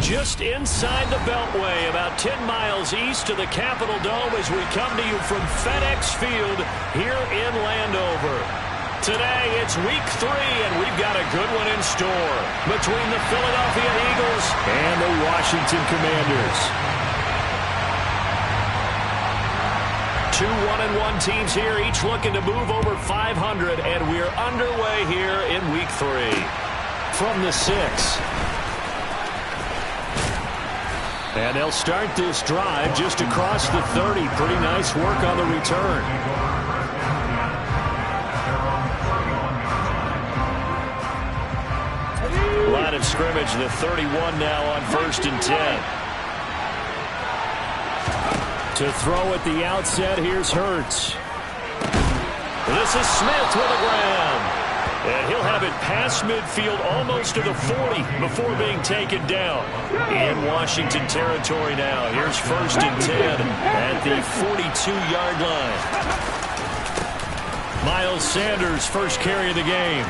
Just inside the Beltway, about 10 miles east of the Capitol Dome as we come to you from FedEx Field here in Landover. Today, it's week 3, and we've got a good one in store between the Philadelphia Eagles and the Washington Commanders. Two 1-1 teams here, each looking to move over 500, and we're underway here in week 3. From the 6. And they'll start this drive just across the 30. Pretty nice work on the return. Line of scrimmage, the 31 now on 1st and 10. To throw at the outset, here's Hurts. This is Smith with the ground. And he'll have it past midfield almost to the 40 before being taken down. In Washington territory now. Here's 1st and 10 at the 42-yard line. Miles Sanders, first carry of the game.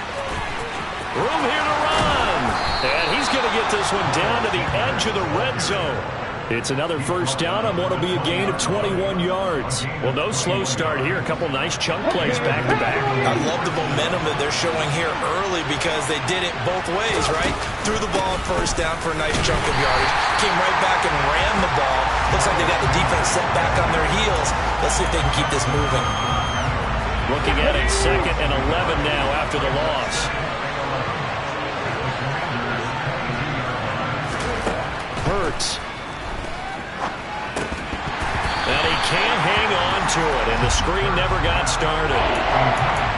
Room here to run. And he's going to get this one down to the edge of the red zone. It's another first down on what will be a gain of 21 yards. Well, no slow start here. A couple nice chunk plays back-to-back. I love the momentum that they're showing here early because they did it both ways, right? Threw the ball on first down for a nice chunk of yardage. Came right back and ran the ball. Looks like they got the defense set back on their heels. Let's see if they can keep this moving. Looking at it, 2nd and 11 now after the loss. Hurts. And he can't hang on to it, and the screen never got started.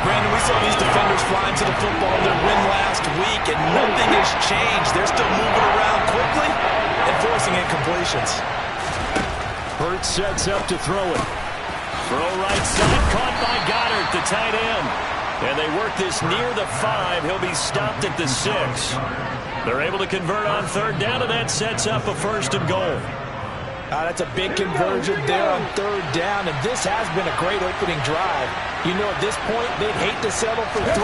Brandon, we saw these defenders flying to the football in their win last week, and nothing has changed. They're still moving around quickly and forcing incompletions. Hurts sets up to throw it. Throw right side, caught by Goddard, the tight end. And they work this near the 5. He'll be stopped at the 6. They're able to convert on 3rd down, and that sets up a 1st and goal. That's a big conversion there on 3rd down, and this has been a great opening drive. You know, at this point, they'd hate to settle for 3,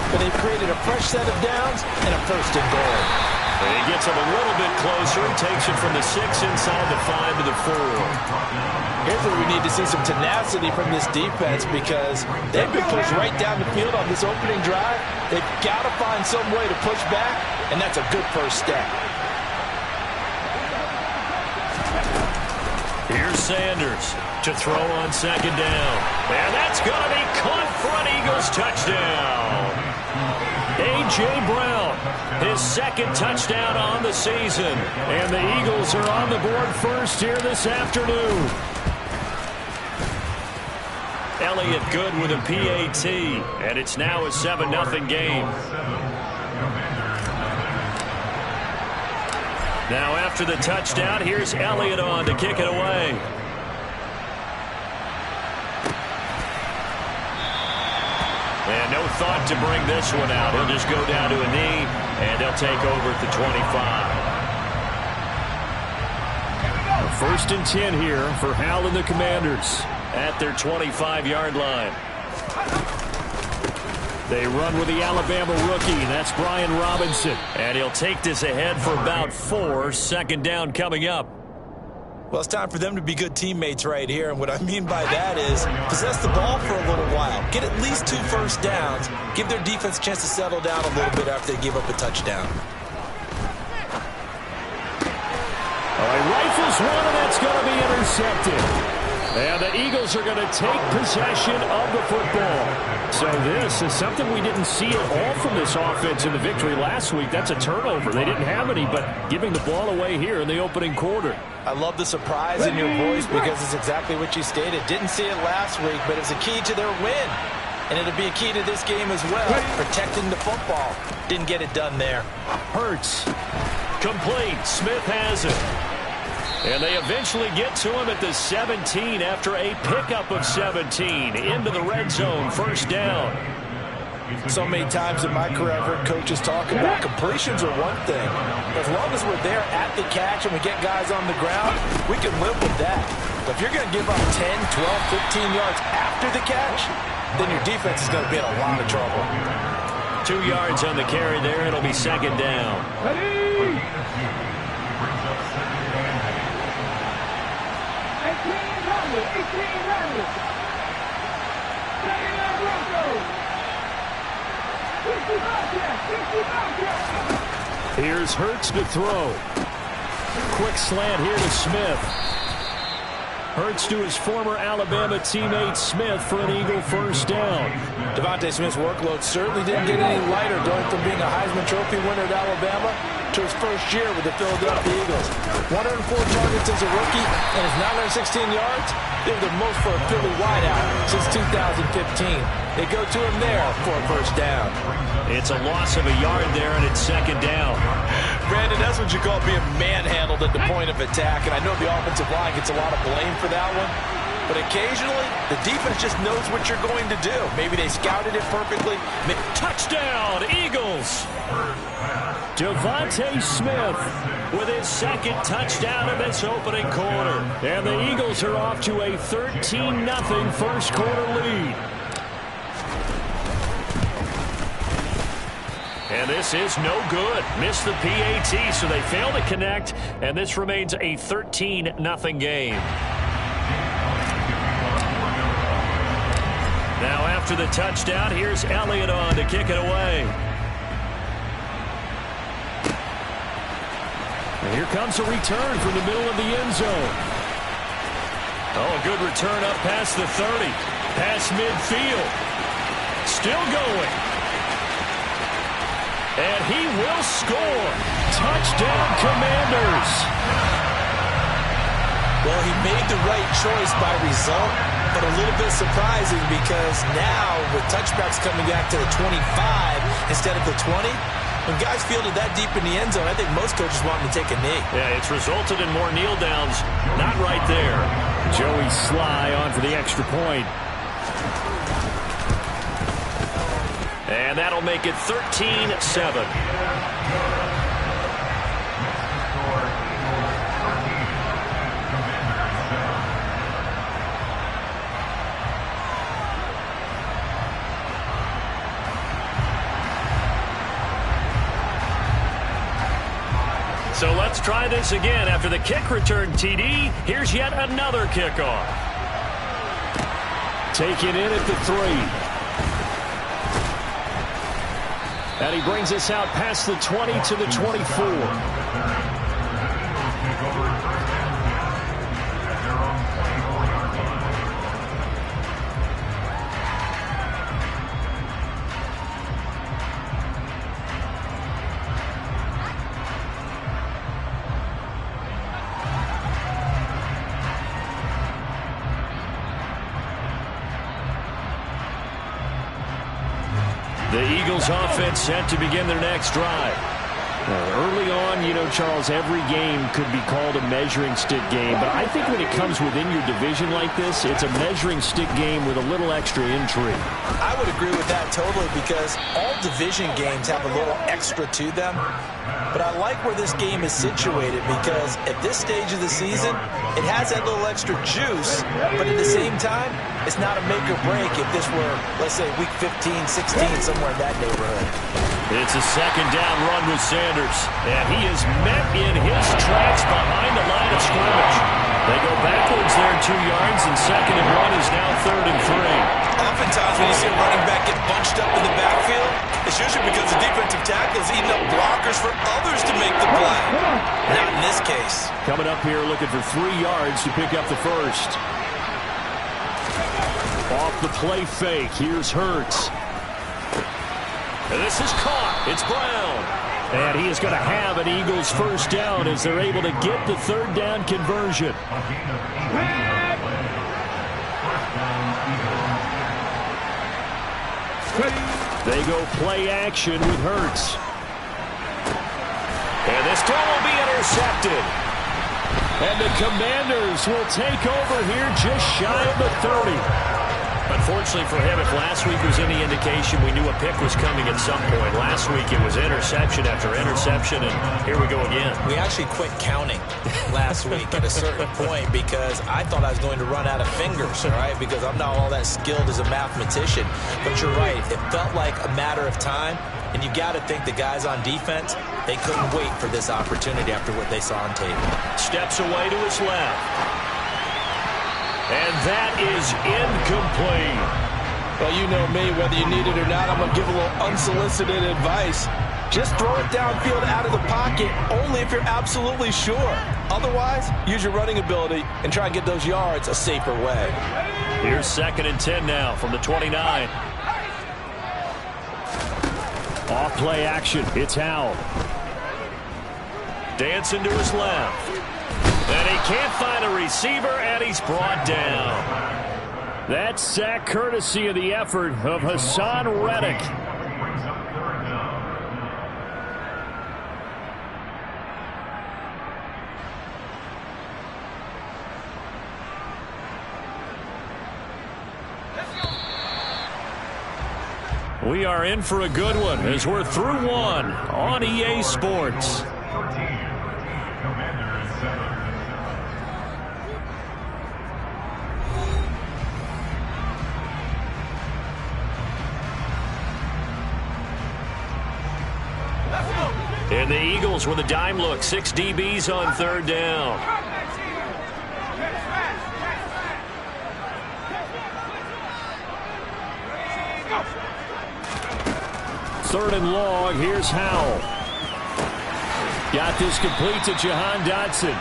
but they've created a fresh set of downs and a 1st and goal. And he gets them a little bit closer and takes it from the 6 inside the 5 to the 4. Here's where we need to see some tenacity from this defense because they've been pushed right down the field on this opening drive. They've got to find some way to push back, and that's a good first step. Here's Sanders to throw on 2nd down. And that's going to be caught for an Eagles touchdown. A.J. Brown, his 2nd touchdown on the season. And the Eagles are on the board first here this afternoon. Elliott good with a PAT. And it's now a 7-0 game. Now after the touchdown, here's Elliott on to kick it away. And no thought to bring this one out. He'll just go down to a knee, and they'll take over at the 25. 1st and 10 here for Hal and the Commanders at their 25-yard line. They run with the Alabama rookie. That's Brian Robinson. And he'll take this ahead for about 4. 2nd down coming up. Well, it's time for them to be good teammates right here. And what I mean by that is possess the ball for a little while. Get at least 2 first downs. Give their defense a chance to settle down a little bit after they give up a touchdown. All right, rifles one, and that's going to be intercepted. And the Eagles are going to take possession of the football. So this is something we didn't see at all from this offense in the victory last week. That's a turnover. They didn't have any, but giving the ball away here in the opening quarter. I love the surprise in your voice because it's exactly what you stated. Didn't see it last week, but it's a key to their win. And it'll be a key to this game as well, protecting the football. Didn't get it done there. Hurts. Complete. Smith has it. And they eventually get to him at the 17 after a pickup of 17 into the red zone. 1st down. So many times in my career I've heard coaches talk about completions are one thing. As long as we're there at the catch and we get guys on the ground, we can live with that. But if you're going to give up 10, 12, 15 yards after the catch, then your defense is going to be in a lot of trouble. 2 yards on the carry there. It'll be 2nd down. Here's Hurts to throw. Quick slant here to Smith. Hurts to his former Alabama teammate Smith for an Eagle first down. Devontae Smith's workload certainly didn't get any lighter going from being a Heisman Trophy winner at Alabama to his first year with the Philadelphia Eagles. 104 targets as a rookie and his 916 yards. They were the most for a Philly wideout since 2015. They go to him there for a first down. It's a loss of a yard there, and it's second down. Brandon, that's what you call being manhandled at the point of attack, and I know the offensive line gets a lot of blame for that one, but occasionally the defense just knows what you're going to do. Maybe they scouted it perfectly. Touchdown, Eagles! Devontae Smith with his second touchdown in this opening quarter. And the Eagles are off to a 13-0 first quarter lead. And this is no good. Missed the PAT, so they fail to connect, and this remains a 13-0 game. Now after the touchdown, here's Elliott on to kick it away. And here comes a return from the middle of the end zone. Oh, a good return up past the 30. Past midfield. Still going. And he will score. Touchdown, Commanders. Well, he made the right choice by result, but a little bit surprising because now with touchbacks coming back to the 25 instead of the 20, when guys fielded that deep in the end zone, I think most coaches want them to take a knee. Yeah, it's resulted in more kneel downs. Not right there. Joey Sly on for the extra point. And that'll make it 13-7. So let's try this again. After the kick return, TD, here's yet another kickoff. Taken in at the 3. And he brings us out past the 20 to the 24. The Eagles offense set to begin their next drive. Early on, you know, Charles, every game could be called a measuring stick game, but I think when it comes within your division like this, it's a measuring stick game with a little extra intrigue. I would agree with that totally because all division games have a little extra to them. But I like where this game is situated because at this stage of the season, it has that little extra juice, but at the same time, it's not a make or break if this were, let's say, week 15, 16, somewhere in that neighborhood. It's a second down run with Sanders, and he is met in his tracks behind the line of scrimmage. They go backwards there 2 yards, and 2nd and 1 is now 3rd and 3. Oftentimes when you see a running back get bunched up in the backfield, it's usually because the defensive tackle is eating up blockers for others to make the play. Not in this case. Coming up here looking for 3 yards to pick up the first. Off the play fake, here's Hurts. And this is caught. It's Brown. And he is going to have an Eagles first down as they're able to get the 3rd down conversion. They go play action with Hurts. And this throw will be intercepted. And the Commanders will take over here just shy of the 30. A unfortunately for him, if last week was any indication, we knew a pick was coming at some point. Last week it was interception after interception, and here we go again. We actually quit counting last week at a certain point because I thought I was going to run out of fingers, all right, because I'm not all that skilled as a mathematician. But you're right. It felt like a matter of time, and you got to think the guys on defense, they couldn't wait for this opportunity after what they saw on tape. Steps away to his left. And that is incomplete. Well, you know me, whether you need it or not, I'm going to give a little unsolicited advice. Just throw it downfield out of the pocket, only if you're absolutely sure. Otherwise, use your running ability and try and get those yards a safer way. Here's 2nd and 10 now from the 29. Off play action. It's Howell. Dancing to his left. And he can't find a receiver, and he's brought down. That sack courtesy of the effort of Hassan Reddick. We are in for a good one as we're through one on EA Sports. And the Eagles with a dime look. 6 DBs on 3rd down. Third and long. Here's Howell. Got this complete to Jahan Dotson.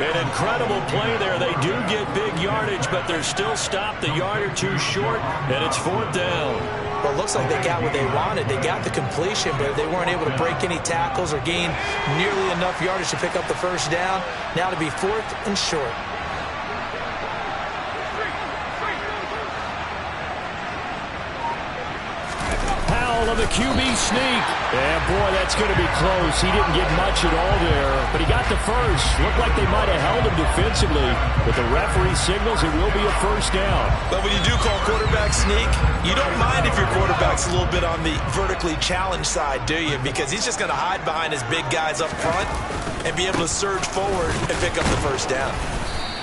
An incredible play there. They do get big yardage, but they're still stopped a yard or two short, and it's 4th down. Well, it looks like they got what they wanted. They got the completion, but they weren't able to break any tackles or gain nearly enough yardage to pick up the 1st down. Now to be 4th and short. On the QB sneak. And boy, that's going to be close. He didn't get much at all there, but he got the first. Looked like they might have held him defensively, but the referee signals it will be a 1st down. But when you do call quarterback sneak, you don't mind if your quarterback's a little bit on the vertically challenged side, do you? Because he's just going to hide behind his big guys up front and be able to surge forward and pick up the 1st down.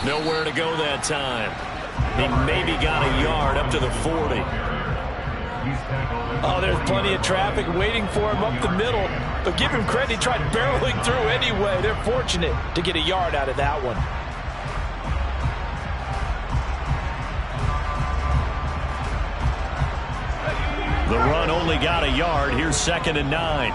Nowhere to go that time. He maybe got a yard up to the 40. Oh, there's plenty of traffic waiting for him up the middle. But give him credit, he tried barreling through anyway. They're fortunate to get a yard out of that one. The run only got a yard. Here's 2nd and 9.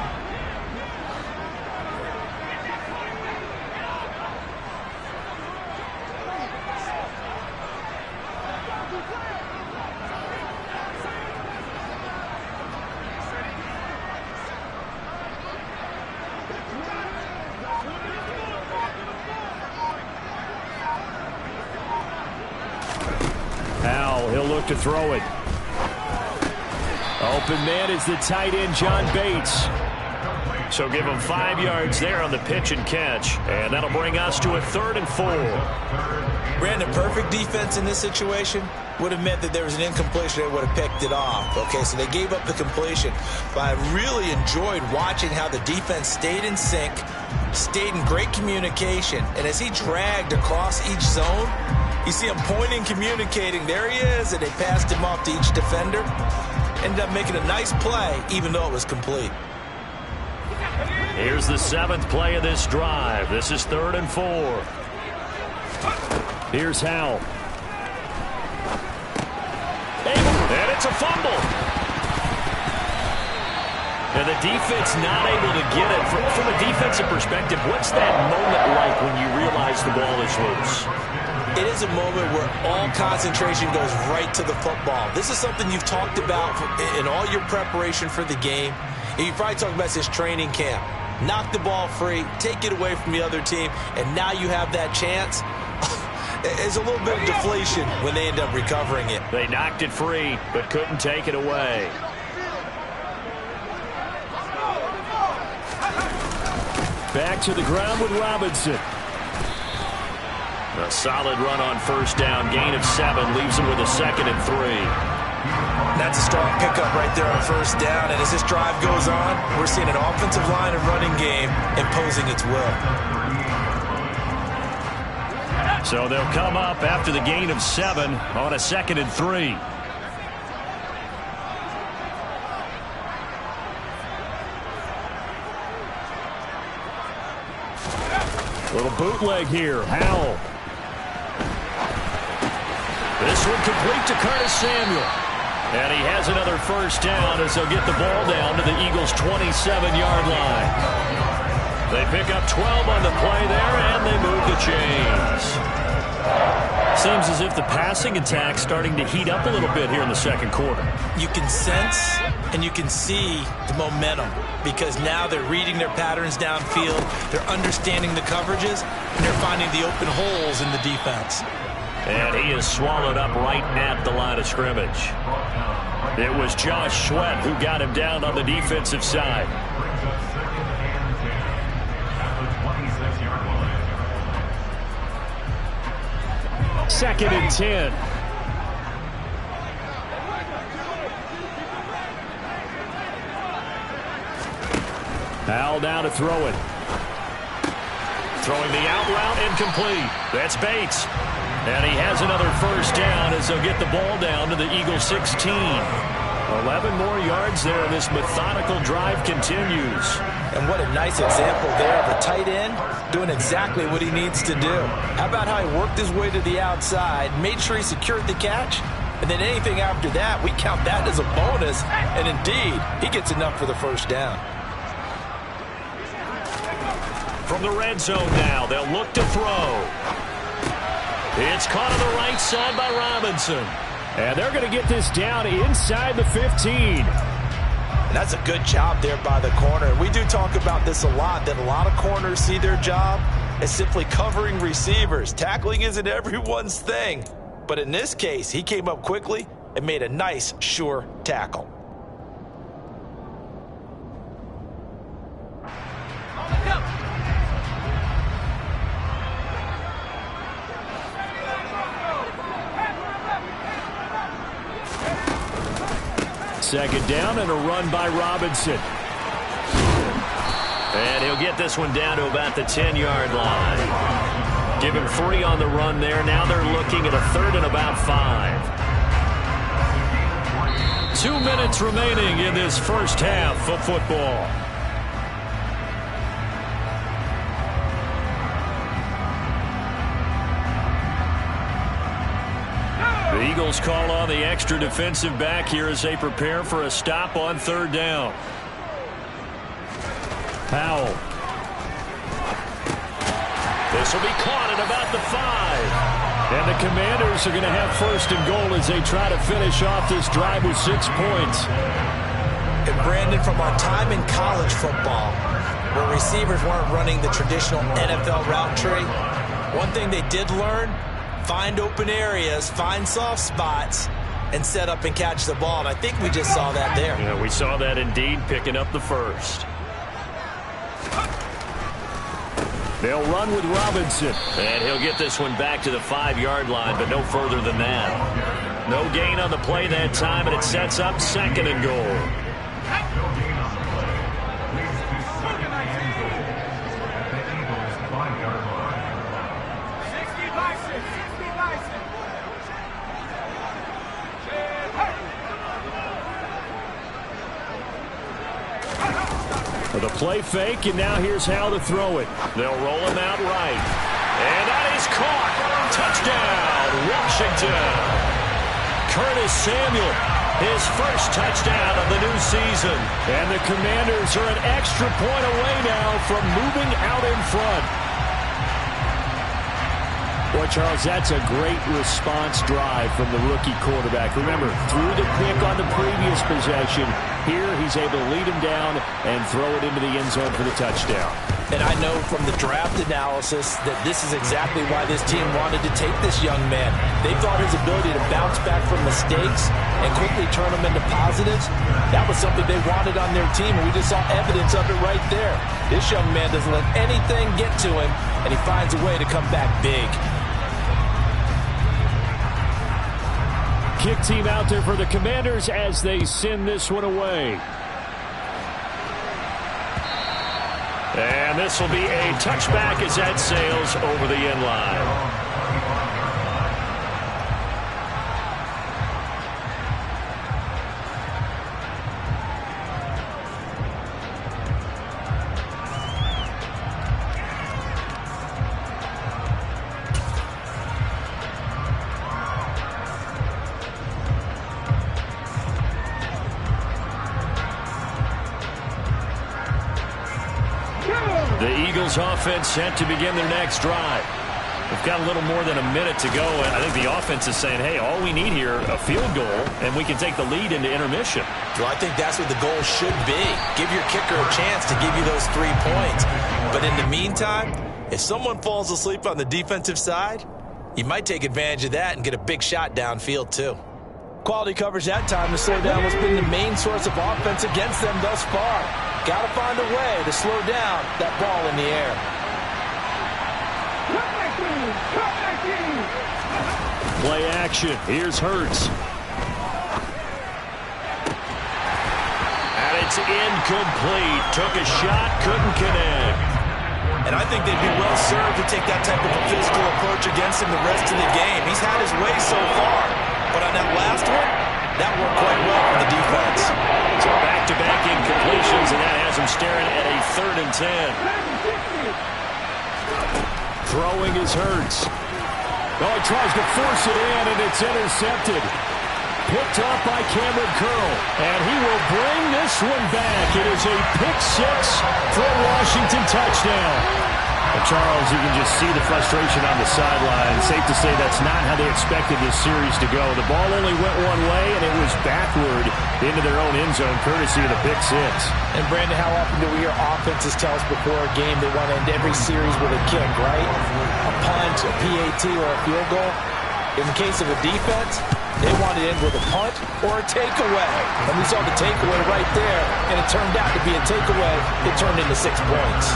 He'll look to throw it. Open man is the tight end, John Bates. So give him 5 yards there on the pitch and catch. And that'll bring us to a 3rd and 4. Brandon, perfect defense in this situation would have meant that there was an incompletion. They would have picked it off. Okay, so they gave up the completion. But I really enjoyed watching how the defense stayed in sync, stayed in great communication. And as he dragged across each zone, you see him pointing, communicating. There he is, and they passed him off to each defender. Ended up making a nice play, even though it was complete. Here's the 7th play of this drive. This is 3rd and 4. Here's Howell. And it's a fumble. And the defense not able to get it. From a defensive perspective, what's that moment like when you realize the ball is loose? It is a moment where all concentration goes right to the football. This is something you've talked about in all your preparation for the game. And you've probably talked about since training camp. Knock the ball free, take it away from the other team, and now you have that chance. There's a little bit of deflation when they end up recovering it. They knocked it free, but couldn't take it away. Back to the ground with Robinson. A solid run on 1st down. Gain of 7 leaves him with a 2nd and 3. That's a strong pickup right there on first down. And as this drive goes on, we're seeing an offensive line and running game imposing its will. So they'll come up after the gain of 7 on a 2nd and 3. Little bootleg here. Howell. This one complete to Curtis Samuel. And he has another first down as they'll get the ball down to the Eagles' 27-yard line. They pick up 12 on the play there, and they move the chains. Seems as if the passing attack's starting to heat up a little bit here in the second quarter. You can sense and you can see the momentum because now they're reading their patterns downfield, they're understanding the coverages, and they're finding the open holes in the defense. And he is swallowed up right at the line of scrimmage. It was Josh Sweat who got him down on the defensive side. Second and 10. Howell down to throw it. Throwing the out route incomplete. That's Bates. And he has another first down as they'll get the ball down to the Eagles' 16. 11 more yards there. This methodical drive continues. And what a nice example there of a tight end doing exactly what he needs to do. How about how he worked his way to the outside, made sure he secured the catch, and then anything after that, we count that as a bonus. And indeed, he gets enough for the first down. From the red zone now, they'll look to throw. It's caught on the right side by Robinson. And they're going to get this down inside the 15. And that's a good job there by the corner. We do talk about this a lot, that a lot of corners see their job as simply covering receivers. Tackling isn't everyone's thing. But in this case, he came up quickly and made a nice, sure tackle. Second down and a run by Robinson. And he'll get this one down to about the 10-yard line. Give him 3 on the run there. Now they're looking at a 3rd and about 5. 2 minutes remaining in this first half of football. The Eagles call on the extra defensive back here as they prepare for a stop on 3rd down. Powell. This will be caught at about the 5. And the Commanders are going to have 1st and goal as they try to finish off this drive with 6 points. And Brandon, from our time in college football, where receivers weren't running the traditional NFL route tree, one thing they did learn: find open areas, find soft spots, and set up and catch the ball. And I think we just saw that there. Yeah, we saw that indeed, picking up the 1st. They'll run with Robinson. And he'll get this one back to the 5-yard line, but no further than that. No gain on the play that time, and it sets up 2nd and goal. The play fake, and now here's how to throw it. They'll roll him out right. And that is caught. Touchdown, Washington. Curtis Samuel, his first touchdown of the new season. And the Commanders are an extra point away now from moving out in front. Boy, Charles, that's a great response drive from the rookie quarterback. Remember, threw the pick on the previous possession. Here, he's able to lead him down and throw it into the end zone for the touchdown. And I know from the draft analysis that this is exactly why this team wanted to take this young man. They thought his ability to bounce back from mistakes and quickly turn them into positives, that was something they wanted on their team, and we just saw evidence of it right there. This young man doesn't let anything get to him, and he finds a way to come back big. kick team out there for the Commanders as they send this one away. And this will be a touchback as that sails over the end line. The Eagles offense set to begin their next drive. We've got a little more than a minute to go, and I think the offense is saying, hey, all we need here, a field goal, and we can take the lead into intermission. Well, I think that's what the goal should be. Give your kicker a chance to give you those 3 points. But in the meantime, if someone falls asleep on the defensive side, you might take advantage of that and get a big shot downfield too. Quality coverage that time to slow down what's been the main source of offense against them thus far. Got to find a way to slow down that ball in the air. Play action. Here's Hurts. And it's incomplete. Took a shot, couldn't connect. And I think they'd be well served to take that type of a physical approach against him the rest of the game. He's had his way so far. But on that last one, that worked quite well for the defense. So back-to-back incompletions, and that has him staring at a 3rd and 10. Throwing is Hurts. Oh, he tries to force it in, and it's intercepted. Picked off by Cameron Curl, and he will bring this one back. It is a pick-6 for a Washington touchdown. And Charles, you can just see the frustration on the sideline. Safe to say that's not how they expected this series to go. The ball only went one way, and it was backward into their own end zone, courtesy of the pick-6. And, Brandon, how often do we hear offenses tell us before a game they want to end every series with a kick, right? A punt, a PAT, or a field goal. In the case of a defense, they want to end with a punt or a takeaway. And we saw the takeaway right there, and it turned out to be a takeaway that turned into 6 points.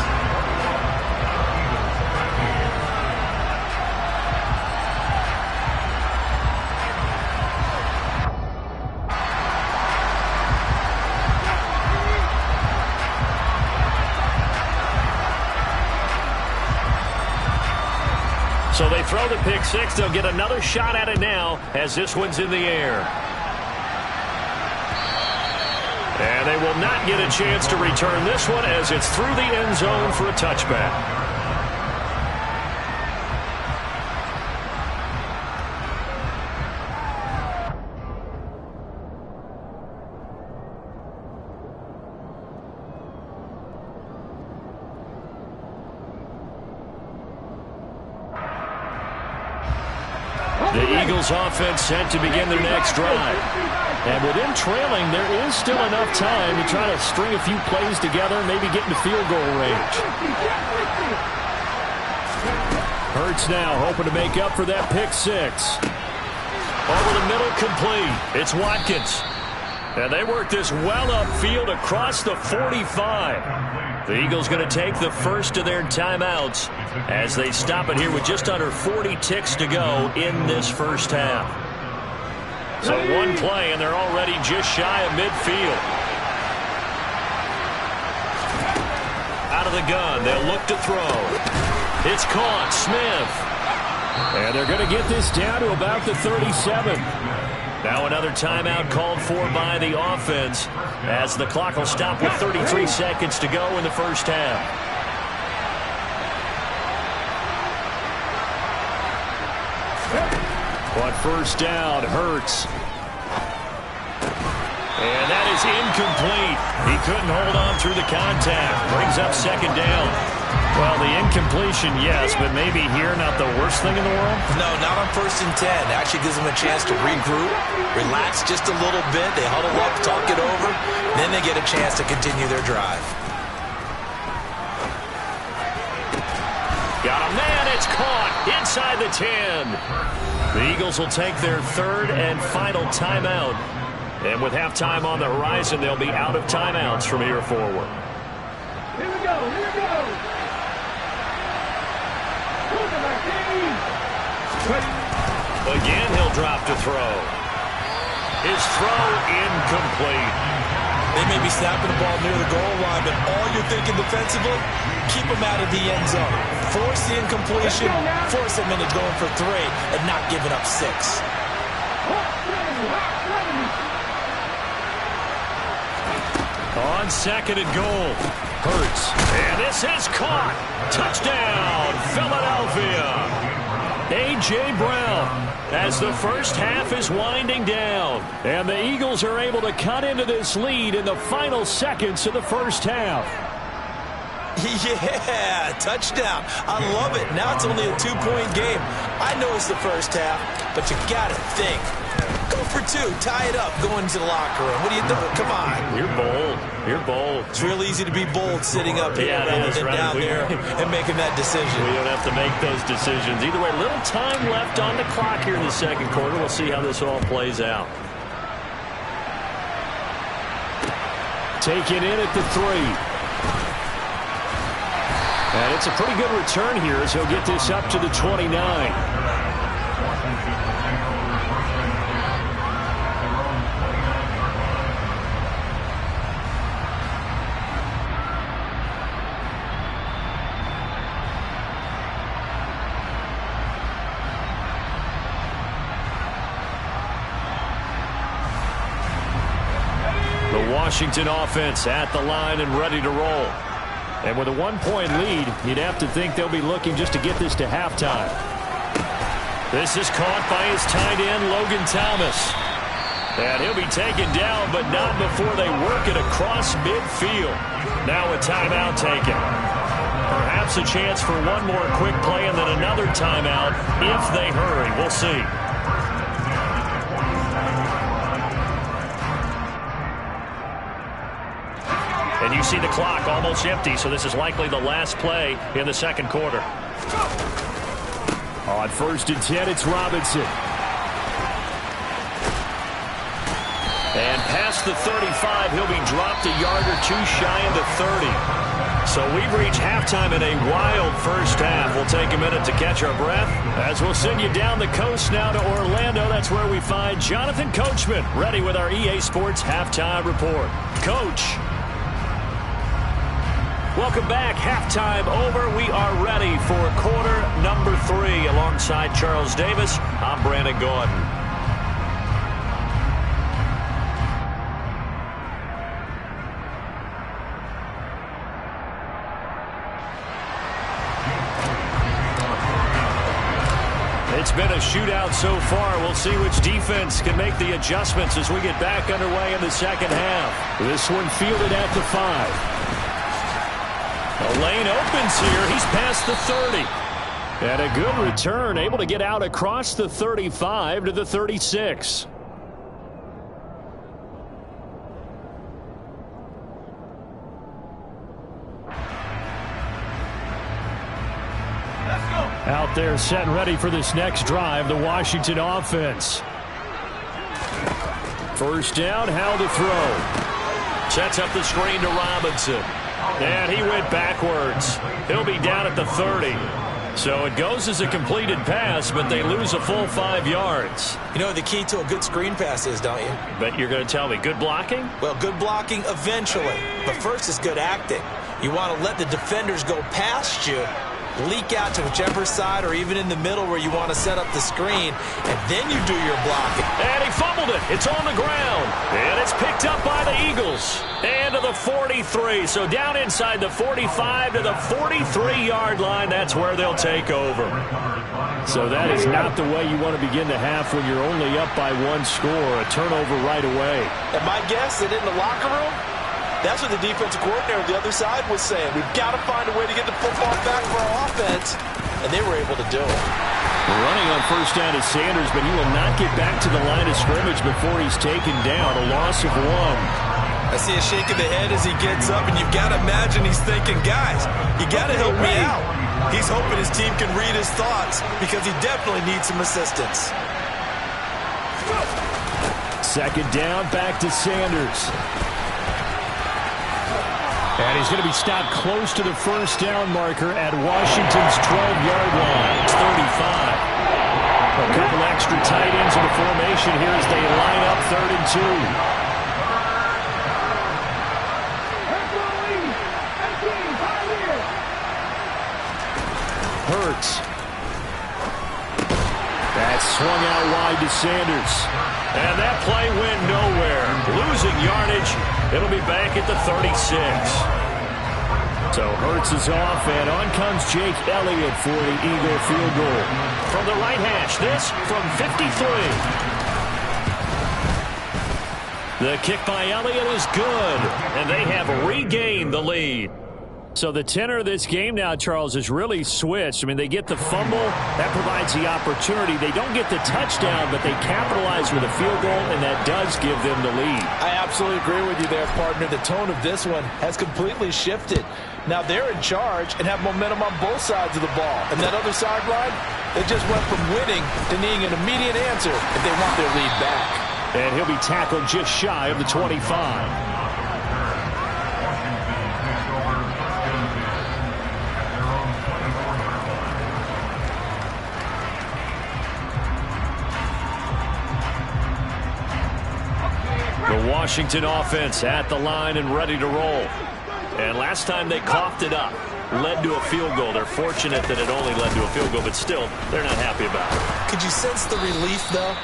So they throw the pick-6. They'll get another shot at it now as this one's in the air. And they will not get a chance to return this one as it's through the end zone for a touchback. The Eagles offense set to begin their next drive. And with them trailing, there is still enough time to try to string a few plays together, maybe get into field goal range. Hurts now hoping to make up for that pick-6. Over the middle, complete. It's Watkins. And they work this well upfield across the 45. The Eagles going to take the first of their timeouts as they stop it here with just under 40 ticks to go in this first half. So one play, and they're already just shy of midfield. Out of the gun, they'll look to throw. It's caught, Smith. And they're going to get this down to about the 37. Now another timeout called for by the offense as the clock will stop with 33 seconds to go in the first half. But first down, Hurts. And that is incomplete. He couldn't hold on through the contact. Brings up second down. Well, the incompletion, yes, but maybe here not the worst thing in the world? No, not on 1st and 10. Actually gives them a chance to regroup, relax just a little bit. They huddle up, talk it over, then they get a chance to continue their drive. Got a man, it's caught inside the 10. The Eagles will take their third and final timeout. And with halftime on the horizon, they'll be out of timeouts from here forward. Here we go, here we go. Again, he'll drop to throw. His throw incomplete. They may be snapping the ball near the goal line, but all you're thinking defensively, keep them out of the end zone. Force the incompletion, force them into going for 3, and not giving up 6. On 2nd and goal, Hurts. And this is caught. Touchdown, Philadelphia. A.J. Brown, as the first half is winding down. And the Eagles are able to cut into this lead in the final seconds of the first half. Yeah, touchdown. I love it. Now it's only a 2-point game. I know it's the first half, but you got to think. Go for 2. Tie it up. Go into the locker room. What are you doing? Come on. You're bold. You're bold. It's real easy to be bold sitting up here rather than down there and making that decision. We don't have to make those decisions. Either way, little time left on the clock here in the second quarter. We'll see how this all plays out. Taken in at the 3. And it's a pretty good return here as he'll get this up to the 29. The Washington offense at the line and ready to roll. And with a 1-point lead, you'd have to think they'll be looking just to get this to halftime. This is caught by his tight end, Logan Thomas. And he'll be taken down, but not before they work it across midfield. Now a timeout taken. Perhaps a chance for one more quick play and then another timeout if they hurry. We'll see. And you see the clock almost empty, so this is likely the last play in the second quarter. On 1st and 10, it's Robinson. And past the 35, he'll be dropped a yard or 2 shy of the 30. So we've reached halftime in a wild first half. We'll take a minute to catch our breath as we'll send you down the coast now to Orlando. That's where we find Jonathan Coachman ready with our EA Sports Halftime Report. Coach. Welcome back. Halftime over. We are ready for quarter number 3. Alongside Charles Davis, I'm Brandon Gordon. It's been a shootout so far. We'll see which defense can make the adjustments as we get back underway in the second half. This one fielded at the 5. The lane opens here. He's past the 30. And a good return, able to get out across the 35 to the 36. Out there set and ready for this next drive, the Washington offense. First down, how to throw. Sets up the screen to Robinson. And he went backwards. He'll be down at the 30. So it goes as a completed pass, but they lose a full 5 yards. You know what the key to a good screen pass is, don't you? But you're going to tell me, good blocking? Well, good blocking eventually. But first is good acting. You want to let the defenders go past you, leak out to whichever side or even in the middle where you want to set up the screen, and then you do your blocking. And he fumbled it. It's on the ground. And it's picked up by the Eagles. And to the 43. So down inside the 45 to the 43-yard line. That's where they'll take over. So that is not the way you want to begin the half when you're only up by 1 score. A turnover right away. And my guess that in the locker room, that's what the defensive coordinator on the other side was saying. We've got to find a way to get the football back for our offense. And they were able to do it. Running on first down is Sanders, but he will not get back to the line of scrimmage before he's taken down. A loss of 1. I see a shake of the head as he gets up, and you've got to imagine he's thinking, guys, you got to help me out. He's hoping his team can read his thoughts because he definitely needs some assistance. Second down, back to Sanders. And he's going to be stopped close to the first down marker at Washington's 12-yard line. It's 35. A couple extra tight ends in the formation here as they line up 3rd and 2. Hurts. That swung out wide to Sanders. And that play went nowhere. Losing yardage. It'll be back at the 36. So Hurts is off, and on comes Jake Elliott for the Eagle field goal. From the right hash, this from 53. The kick by Elliott is good, and they have regained the lead. So the tenor of this game now, Charles, is really switched. I mean, they get the fumble. That provides the opportunity. They don't get the touchdown, but they capitalize with a field goal, and that does give them the lead. I absolutely agree with you there, partner. The tone of this one has completely shifted. Now they're in charge and have momentum on both sides of the ball. And that other sideline, they just went from winning to needing an immediate answer if they want their lead back. And he'll be tackled just shy of the 25. The Washington offense at the line and ready to roll. And last time they coughed it up, led to a field goal. They're fortunate that it only led to a field goal, but still, they're not happy about it. Could you sense the relief, though,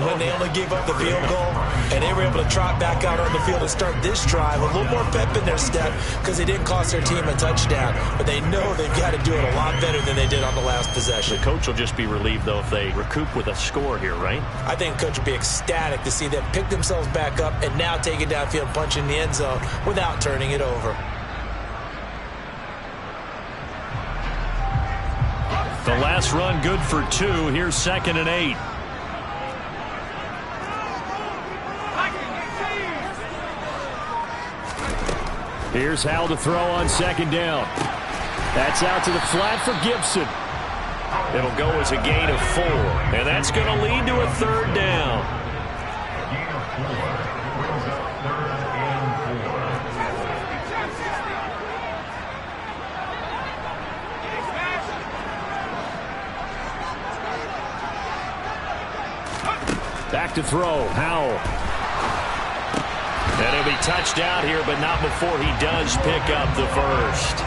when they only gave up the field goal and they were able to trot back out on the field and start this drive? A little more pep in their step because they didn't cost their team a touchdown, but they know they've got to do it a lot better than they did on the last possession. The coach will just be relieved, though, if they recoup with a score here, right? I think the coach will be ecstatic to see them pick themselves back up and now take it downfield and punch in the end zone without turning it over. The last run good for 2. Here's 2nd and 8. Here's Howell to throw on 2nd down. That's out to the flat for Gibson. It'll go as a gain of 4. And that's going to lead to a 3rd down. Back to throw, Howell. And he'll be touched out here, but not before he does pick up the first.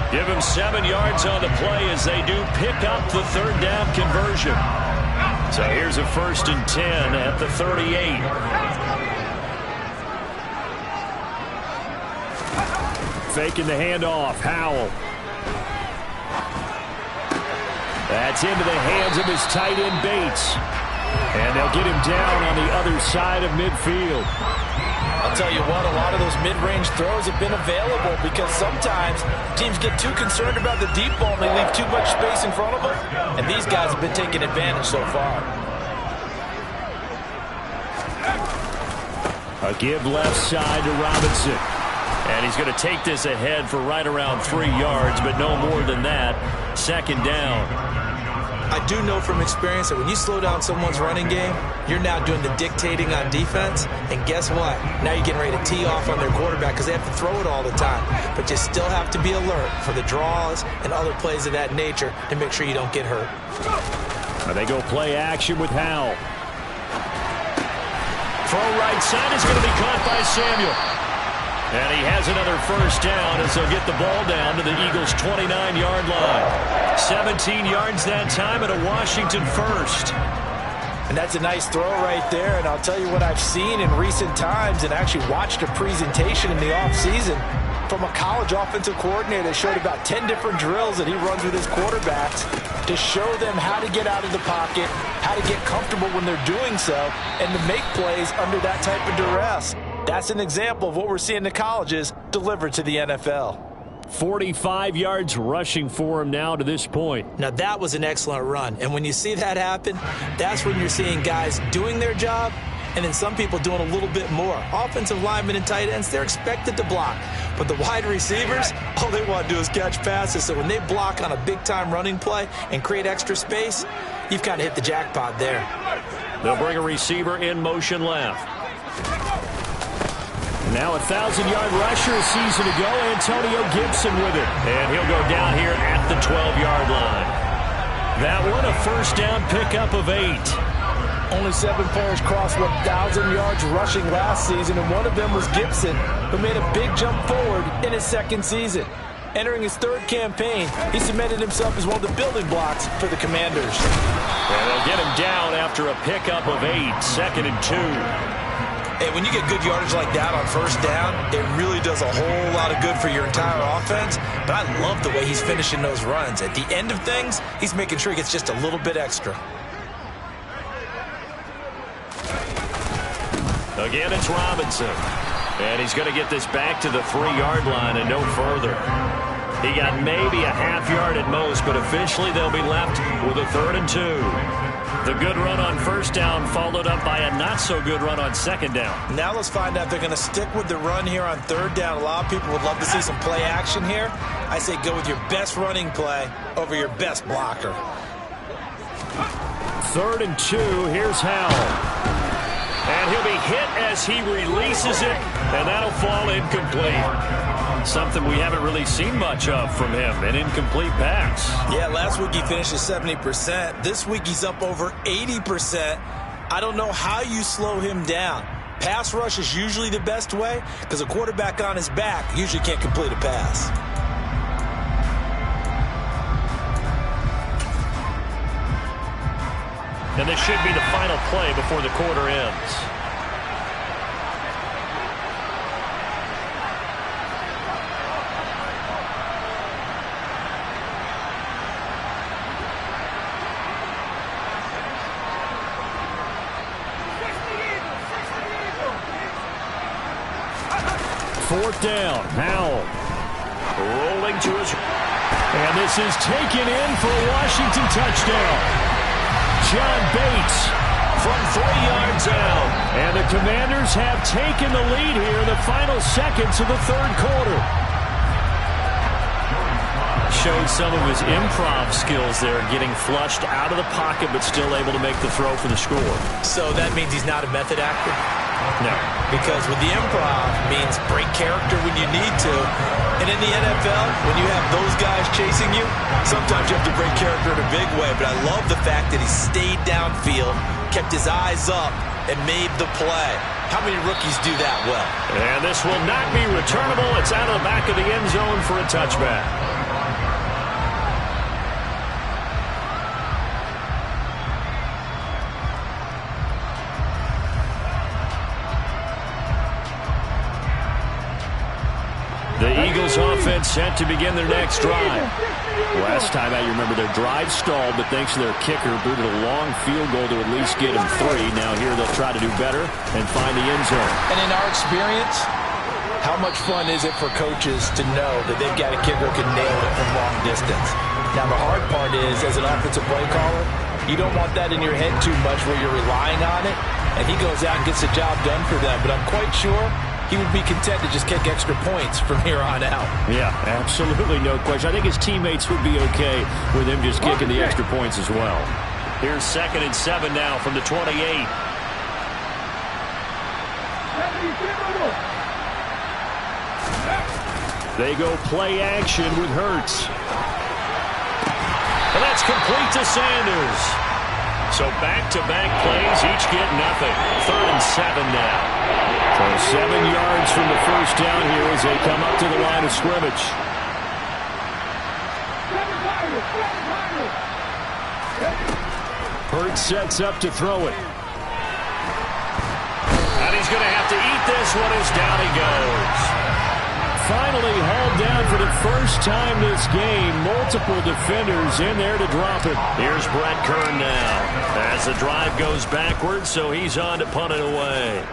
Give him 7 yards on the play as they do pick up the 3rd down conversion. So here's a 1st and 10 at the 38. Faking the handoff, Howell. That's into the hands of his tight end, Bates. And they'll get him down on the other side of midfield. I'll tell you what, a lot of those mid-range throws have been available because sometimes teams get too concerned about the deep ball and they leave too much space in front of them. And these guys have been taking advantage so far. A give left side to Robinson. And he's going to take this ahead for right around 3 yards, but no more than that. 2nd down. I do know from experience that when you slow down someone's running game, you're now doing the dictating on defense. And guess what? Now you're getting ready to tee off on their quarterback because they have to throw it all the time. But you still have to be alert for the draws and other plays of that nature to make sure you don't get hurt. They go play action with Howell. Throw right side is going to be caught by Samuel. And he has another 1st down as they'll get the ball down to the Eagles' 29-yard line. 17 yards that time and a Washington 1st. And that's a nice throw right there. And I'll tell you what I've seen in recent times and actually watched a presentation in the offseason from a college offensive coordinator that showed about 10 different drills that he runs with his quarterbacks to show them how to get out of the pocket, how to get comfortable when they're doing so, and to make plays under that type of duress. That's an example of what we're seeing in the colleges delivered to the NFL. 45 yards rushing for him now to this point. Now that was an excellent run. And when you see that happen, that's when you're seeing guys doing their job and then some people doing a little bit more. Offensive linemen and tight ends, they're expected to block. But the wide receivers, all they want to do is catch passes. So when they block on a big-time running play and create extra space, you've kind of hit the jackpot there. They'll bring a receiver in motion left. Now a 1,000-yard rusher a season ago, Antonio Gibson with it. And he'll go down here at the 12-yard line. That one a first down pickup of 8. Only 7 players crossed 1,000 yards rushing last season, and one of them was Gibson, who made a big jump forward in his second season. Entering his third campaign, he cemented himself as one of the building blocks for the Commanders. And they'll get him down after a pickup of 8, 2nd and 2. Hey, when you get good yardage like that on first down, it really does a whole lot of good for your entire offense. But I love the way he's finishing those runs. At the end of things, he's making sure he gets just a little bit extra. Again, it's Robinson. And he's going to get this back to the 3-yard line and no further. He got maybe a half yard at most, but officially they'll be left with a 3rd and 2. The good run on first down followed up by a not-so-good run on 2nd down. Now let's find out if they're going to stick with the run here on 3rd down. A lot of people would love to see some play action here. I say go with your best running play over your best blocker. 3rd and 2, here's Howell. And he'll be hit as he releases it, and that'll fall incomplete. Something we haven't really seen much of from him, an incomplete pass. Yeah, last week he finished at 70%. This week he's up over 80%. I don't know how you slow him down. Pass rush is usually the best way because a quarterback on his back usually can't complete a pass. And this should be the final play before the quarter ends. Fourth down, Howell rolling to his, and this is taken in for a Washington touchdown. John Bates from 3 yards out. And the Commanders have taken the lead here in the final seconds of the 3rd quarter. Showed some of his improv skills there, getting flushed out of the pocket but still able to make the throw for the score. So that means he's not a method actor? No. Because with the improv means break character when you need to. And in the NFL, when you have those guys chasing you, sometimes you have to break character in a big way. But I love the fact that he stayed downfield, kept his eyes up, and made the play. How many rookies do that well? And this will not be returnable. It's out of the back of the end zone for a touchback. The Eagles offense set to begin their next drive. Last time out, you remember their drive stalled, but thanks to their kicker, booted a long field goal to at least get them 3. Now here they'll try to do better and find the end zone. And in our experience, how much fun is it for coaches to know that they've got a kicker who can nail it from long distance? Now the hard part is, as an offensive play caller, you don't want that in your head too much where you're relying on it, and he goes out and gets the job done for them. But I'm quite sure he would be content to just kick extra points from here on out. Yeah, absolutely no question. I think his teammates would be okay with him just kicking the extra points as well. Here's 2nd and 7 now from the 28. They go play action with Hurts. And that's complete to Sanders. So back-to-back plays, each get nothing. 3rd and 7 now. So 7 yards from the first down here as they come up to the line of scrimmage. Hurts sets up to throw it. And he's going to have to eat this one as down he goes. Finally hauled down for the first time this game. Multiple defenders in there to drop it. Here's Brett Kern now as the drive goes backwards, so he's on to punt it away.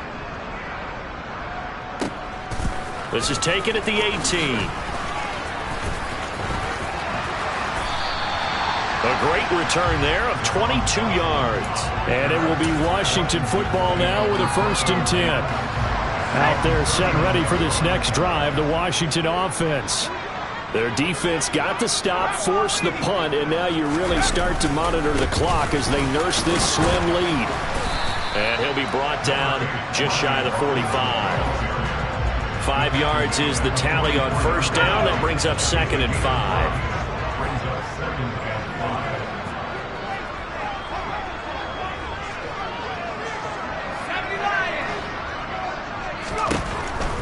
This is taken at the 18. A great return there of 22 yards. And it will be Washington football now with a 1st and 10. Out there set ready for this next drive, the Washington offense. Their defense got the stop, forced the punt, and now you really start to monitor the clock as they nurse this slim lead. And he'll be brought down just shy of the 45. 5 yards is the tally on first down. That brings up 2nd and 5.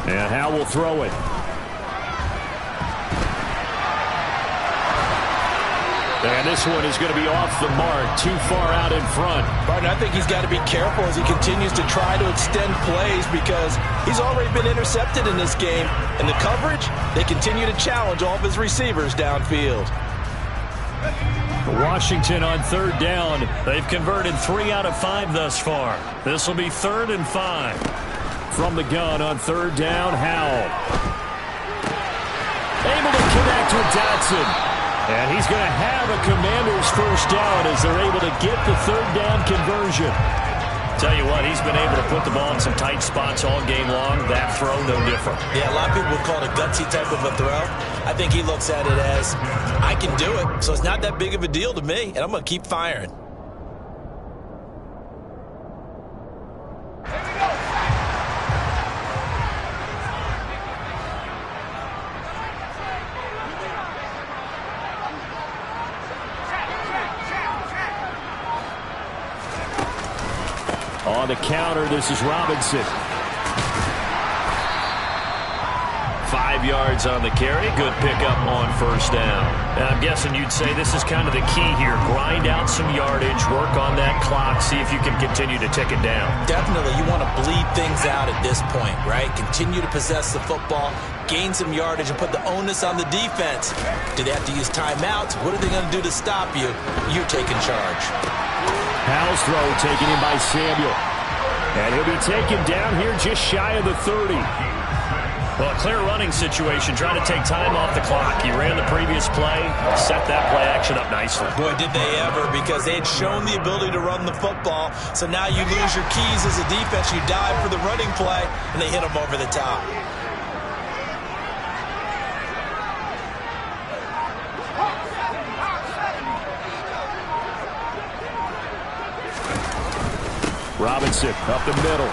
And Howe will throw it. And this one is going to be off the mark, too far out in front. Barton, I think he's got to be careful as he continues to try to extend plays because he's already been intercepted in this game. And the coverage, they continue to challenge all of his receivers downfield. Washington on third down. They've converted 3 out of 5 thus far. This will be 3rd and 5. From the gun on third down, Howe. Able to connect with Dotson. And he's going to have a Commanders first down as they're able to get the third down conversion. Tell you what, he's been able to put the ball in some tight spots all game long. That throw, no different. Yeah, a lot of people would call it a gutsy type of a throw. I think he looks at it as, I can do it, so it's not that big of a deal to me, and I'm going to keep firing. On the counter, this is Robinson. 5 yards on the carry. Good pickup on first down. And I'm guessing you'd say this is kind of the key here. Grind out some yardage, work on that clock, see if you can continue to tick it down. Definitely, you want to bleed things out at this point, right? Continue to possess the football, gain some yardage, and put the onus on the defense. Do they have to use timeouts? What are they going to do to stop you? You're taking charge. Howell's throw taken in by Samuel. And he'll be taken down here just shy of the 30. Well, a clear running situation, trying to take time off the clock. He ran the previous play, set that play action up nicely. Boy, did they ever, because they had shown the ability to run the football. So now you lose your keys as a defense. You dive for the running play, and they hit him over the top. Robinson up the middle.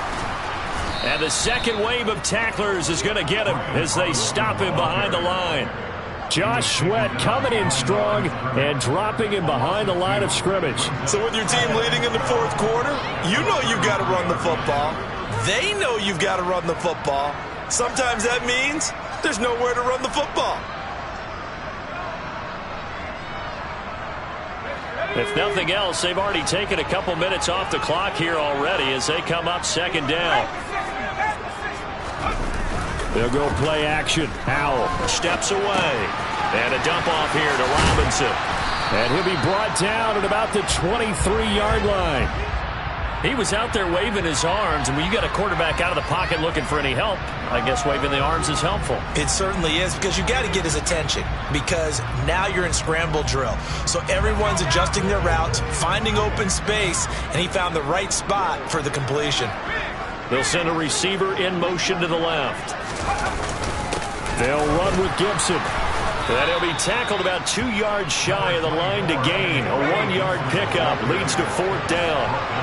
And the second wave of tacklers is going to get him as they stop him behind the line. Josh Sweat coming in strong and dropping him behind the line of scrimmage. So with your team leading in the fourth quarter, you know you've got to run the football. They know you've got to run the football. Sometimes that means there's nowhere to run the football. If nothing else, they've already taken a couple minutes off the clock here already as they come up second down. They'll go play action. Howell steps away. And a dump off here to Robinson. And he'll be brought down at about the 23-yard line. He was out there waving his arms, and when you got a quarterback out of the pocket looking for any help, I guess waving the arms is helpful. It certainly is, because you got to get his attention, because now you're in scramble drill. So everyone's adjusting their routes, finding open space, and he found the right spot for the completion. They'll send a receiver in motion to the left. They'll run with Gibson. And he'll be tackled about 2 yards shy of the line to gain. A 1-yard pickup leads to fourth down.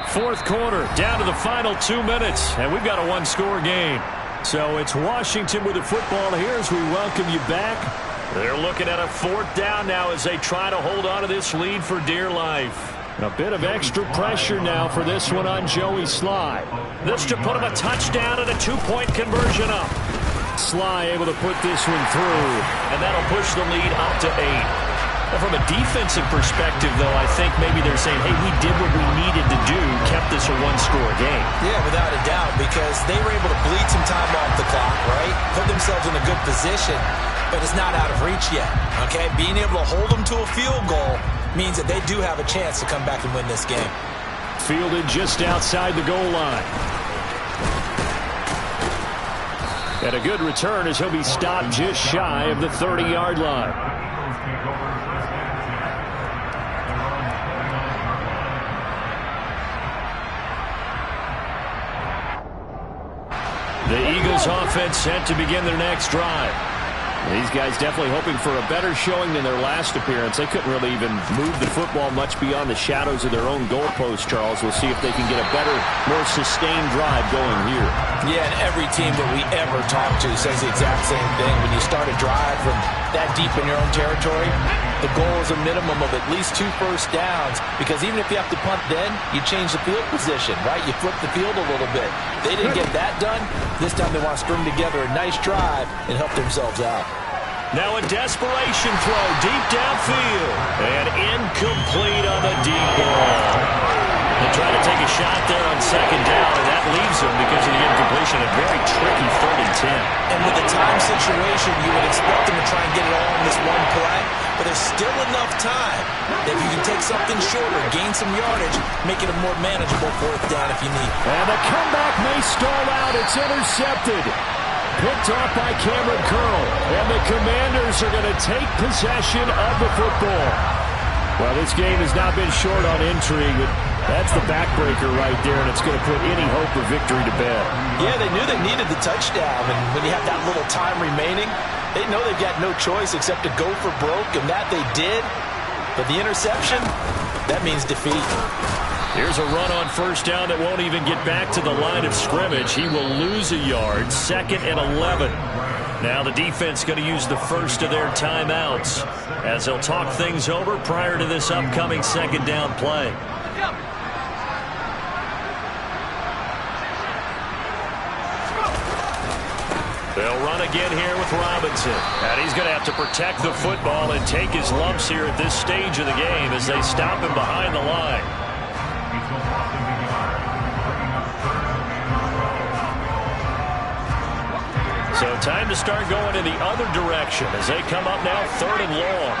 Fourth quarter, down to the final 2 minutes, and we've got a one-score game. So it's Washington with the football here as we welcome you back. They're looking at a fourth down now as they try to hold on to this lead for dear life. A bit of extra pressure now for this one on Joey Sly. This to put him a touchdown and a 2-point conversion up. Sly able to put this one through, and that'll push the lead up to 8. Well, from a defensive perspective, though, I think maybe they're saying, hey, we did what we needed to do, kept this a one-score game. Yeah, without a doubt, because they were able to bleed some time off the clock, right? Put themselves in a good position, but it's not out of reach yet, okay? Being able to hold them to a field goal means that they do have a chance to come back and win this game. Fielded just outside the goal line. And a good return as he'll be stopped just shy of the 30-yard line. The Eagles offense set to begin their next drive. These guys definitely hoping for a better showing than their last appearance. They couldn't really even move the football much beyond the shadows of their own goalpost, Charles. We'll see if they can get a better, more sustained drive going here. Yeah, and every team that we ever talk to says the exact same thing. When you start a drive from that deep in your own territory, the goal is a minimum of at least 2 first downs, because even if you have to punt then, you change the field position, right? You flip the field a little bit. They didn't get that done. This time they want to string together a nice drive and help themselves out. Now a desperation throw deep downfield. And incomplete on the deep ball. They try to take a shot there on second down, and that leaves them because of the incompletion. A very tricky 3rd and 10. And with the time situation, you would expect them to try and get it all in this one play, but there's still enough time that if you can take something shorter, gain some yardage, make it a more manageable 4th down if you need. And the comeback may stall out. It's intercepted. Picked off by Cameron Curl. And the Commanders are going to take possession of the football. Well, this game has not been short on intrigue. That's the backbreaker right there, and it's going to put any hope of victory to bed. Yeah, they knew they needed the touchdown, and when you have that little time remaining, they know they've got no choice except to go for broke, and that they did. But the interception, that means defeat. Here's a run on 1st down that won't even get back to the line of scrimmage. He will lose a yard. 2nd and 11. Now the defense going to use the first of their timeouts as they'll talk things over prior to this upcoming 2nd down play. They'll run again here with Robinson. And he's going to have to protect the football and take his lumps here at this stage of the game as they stop him behind the line. So time to start going in the other direction as they come up now 3rd and long.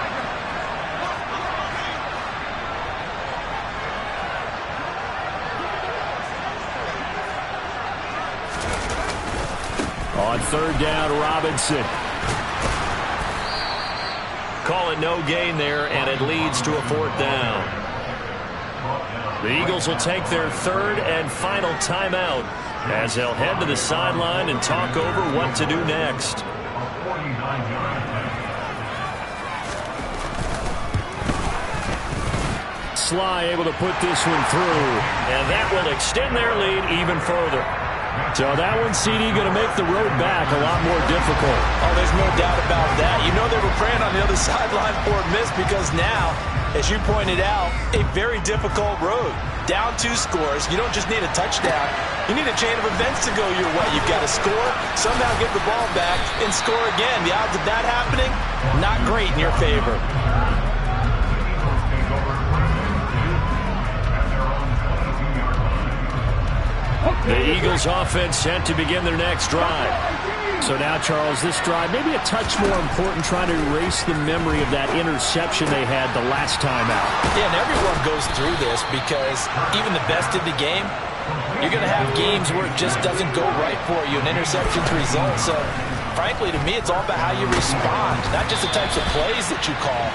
On 3rd down, Robinson. Call it no gain there, and it leads to a 4th down. The Eagles will take their 3rd and final timeout as they'll head to the sideline and talk over what to do next. Sly able to put this one through, and that will extend their lead even further. So that one, CD, going to make the road back a lot more difficult. Oh, there's no doubt about that. You know they were praying on the other sideline for a miss, because now, as you pointed out, a very difficult road. Down 2 scores. You don't just need a touchdown. You need a chain of events to go your way. You've got to score, somehow get the ball back, and score again. The odds of that happening, not great in your favor. The Eagles offense set to begin their next drive. So now, Charles, this drive maybe a touch more important, trying to erase the memory of that interception they had the last time out. Yeah, and everyone goes through this, because even the best in the game, you're going to have games where it just doesn't go right for you, and interceptions result. So, frankly, to me, it's all about how you respond, not just the types of plays that you call,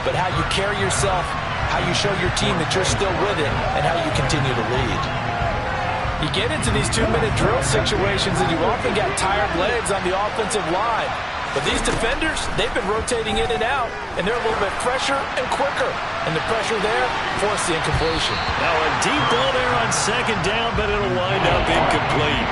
but how you carry yourself, how you show your team that you're still with it, and how you continue to lead. You get into these 2-minute drill situations, and you often got tired legs on the offensive line. But these defenders, they've been rotating in and out, and they're a little bit fresher and quicker. And the pressure there forced the incompletion. Now a deep ball there on 2nd down, but it'll wind up incomplete.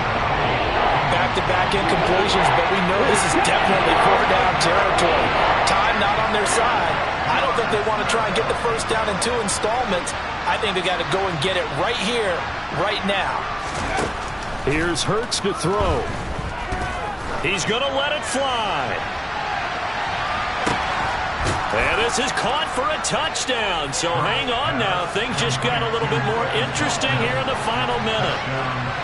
Back-to-back incompletions, but we know this is definitely 4th down territory. Time not on their side. I don't think they want to try and get the 1st down in 2 installments. I think they got to go and get it right here, right now. Here's Hurts to throw. He's going to let it fly. And this is caught for a touchdown. So hang on now. Things just got a little bit more interesting here in the final minute.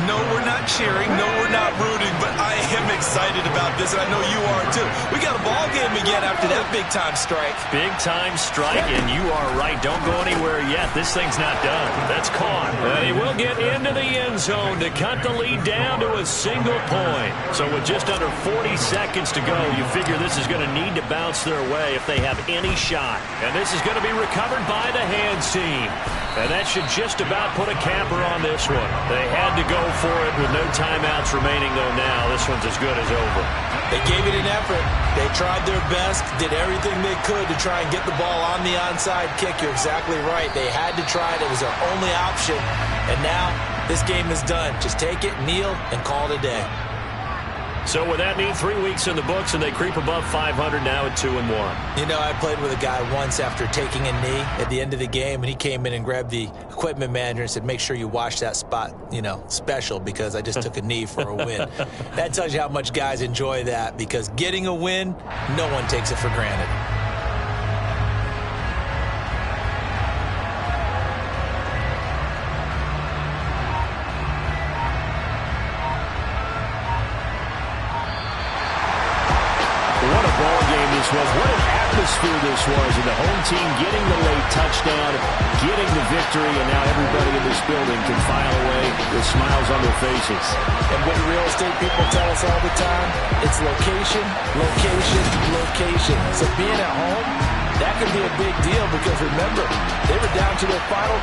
No, we're not cheering. No, we're not rooting. But I am excited about this, and I know you are too. We got a ball game again after that big-time strike. Big-time strike, and you are right. Don't go anywhere yet. This thing's not done. That's caught. And he will get into the end zone to cut the lead down to a single point. So with just under 40 seconds to go, you figure this is going to need to bounce their way if they have any shot. And this is going to be recovered by the hands team. And that should just about put a capper on this one. They had to go for it with no timeouts remaining, though now. This one's as good as over. They gave it an effort. They They tried their best, did everything they could to try and get the ball on the onside kick. You're exactly right. They had to try it. It was their only option. And now this game is done. Just take it, kneel, and call it a day. So with that neat 3 weeks in the books, and they creep above 500 now at 2-1. You know, I played with a guy once after taking a knee at the end of the game, and he came in and grabbed the equipment manager and said, make sure you wash that spot, you know, special, because I just took a knee for a win. That tells you how much guys enjoy that, because getting a win, no one takes it for granted. What a ball game this was. What an atmosphere this was. And the home team getting the late touchdown, getting the victory, and now everybody in this building can file away with smiles on their faces. And what real estate people tell us all the time, it's location, location, location. So being at home, that could be a big deal, because remember, they were down to their final